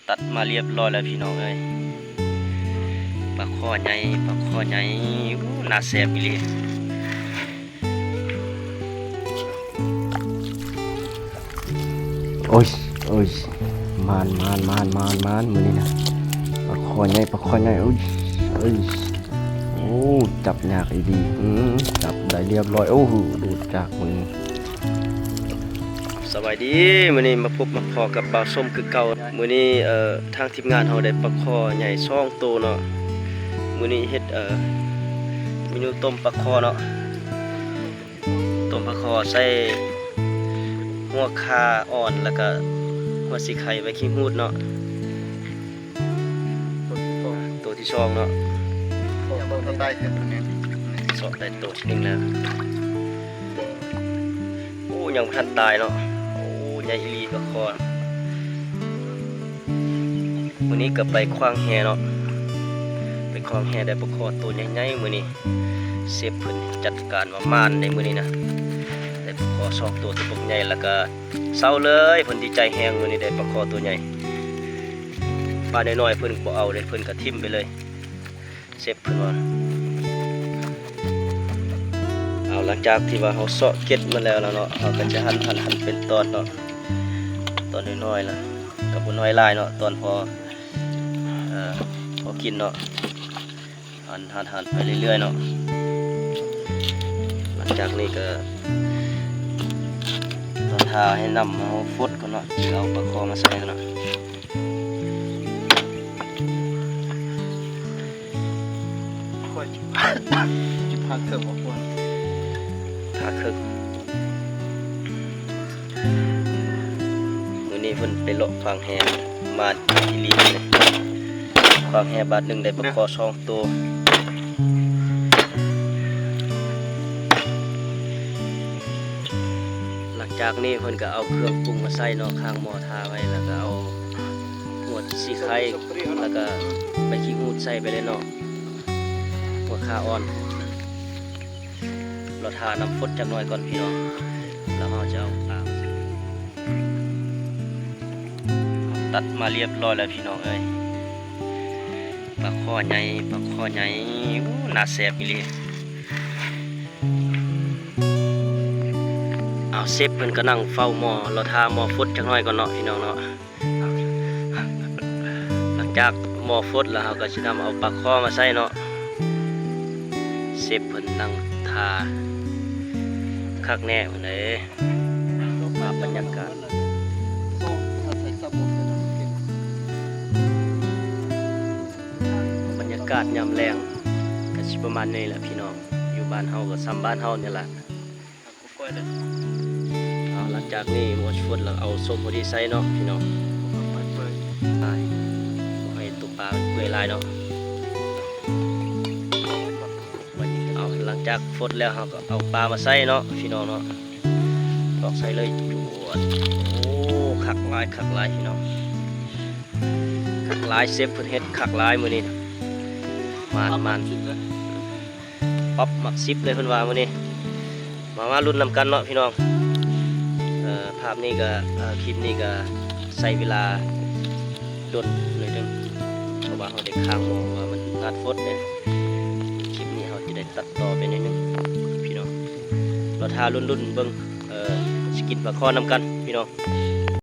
ตัดมาเรียบร้อยแล้วพี่น้องเอ้ยปลาข้อใหญ่ปลาข้อใหญ่น่าแซ่บอีหลีโอ้ยมานมื้อนี้นะปลาข้อใหญ่โอ้ยโอ้จับยากอีดีจับได้เรียบร้อยโอ้โหดูจากมือสวัสดีมื้อนี้มาพบมาพอกับบ่าวส้มคือเก่ามื้อนี้ทางทีมงานเฮาได้ปลาข้อใหญ่2ตัวเนาะมื้อนี้เฮ็ดเมนูต้มปลาข้อเนาะต้มปลาข้อใส่หัวคาอ่อนแล้วก็หัวสีไข่ไว้ขี้หูดเนาะตัวที่2เนาะได้แค่ตัวนี้สอบได้ตัวที่1แล้วโอ้ยังบ่ทันตายเนาะโอ้ใหญ่อีหลีปลาข้อมื้อนี้ก็ไปขว้างแหเนาะไปขว้างแหได้ปลาข้อตัวใหญ่ๆมื้อนี้เซฟเพิ่นจัดการว่ามานในมื้อนี้นะได้ปลาข้อ2ตัวตัวใหญ่แล้วก็เศร้าเลยเพิ่นดีใจแฮงมื้อนี้ได้ปลาข้อตัวใหญ่ปลาน้อยๆเพิ่นบ่เอาเลยเพิ่นก็ทิ่มไปเลยเซฟเพิ่นว่าเอาหลังจากที่ว่าเฮาเซาะเก็ดมาแล้วเนาะเฮาก็จะหั่นเป็นตอนเนาะตอนน้อยๆล่ะก็บ่น้อยหลายเนาะตอนพอกินเนาะหั่นไปเรื่อยๆเนาะหลังจากนี้ก็ต้องทาให้น้ำเอาฟดก่อนเนาะเอาปลาคอมาใส่เนาะค่อยจิบพักเถอะบอกว่าทาครึ่งมื้อนี้เพิ่นไปเลาะฟางแฮมาอีหลีเลยฟางแฮบาทหนึงได้ปลาคอ2ตัวหลังจากนี้เพิ่นก็เอาเครื่องปรุงมาใส่เนาะข้างหม้อทาไว้แล้วก็เอาหัวสีไข่แล้วก็ใบขี้หูดใส่ไปเลยเนาะหัวคาอ่อนเราทาน้ำฟดจักหน่อยก่อนพี่น้องแล้วเราจะเอาปลาตัดมาเรียบร้อยแล้วพี่น้องเอ้ยปลาข้อใหญ่น่าแซ่บอีหลีเอาเซฟเพิ่นก็นั่งเฝ้าหม้อเราทาหม้อฟดจักหน่อยก่อนเนาะพี่น้องเนาะหลังจากหม้อฟดแล้วเราก็สินำเอาปลาข้อมาใส่เนาะเซฟเพิ่นนั่งทาคักแน่มื้อนี้มาบรรยากาศยามแรงก็สิประมาณนี้แหละพี่น้องอยู่บ้านเฮาก็ซ้ำบ้านเฮานี่แหละเอาหลังจากนี้หมดฝนแล้วเอาส้มพอดีใส่เนาะพี่น้องให้ตุกปลาเปื่อยลายเนาะเอาหลังจากฝนแล้วเราก็เอาปลามาใส่เนาะพี่น้องเนาะตอกใส่เลยจวดโอ้คักลายพี่น้องคักลายเซฟเพิ่นเฮ็ดคักลายมื้อนี้มันป๊อปหมักซิปเลยเพิ่นว่ามื้อนี้มาลุ้นนำกันเนาะพี่น้องภาพนี้ก็คลิปนี้ก็ใช้เวลาดนหน่อยนึงเพราะว่าเขาได้ค้างมองว่ามันตัดฟดเนี่ยคลิปนี้เขาจะได้ตัดต่อไปหน่อยนึงพี่น้องเราทาลุ้นเบิ่งสกินปลาคอนำกันพี่น้อง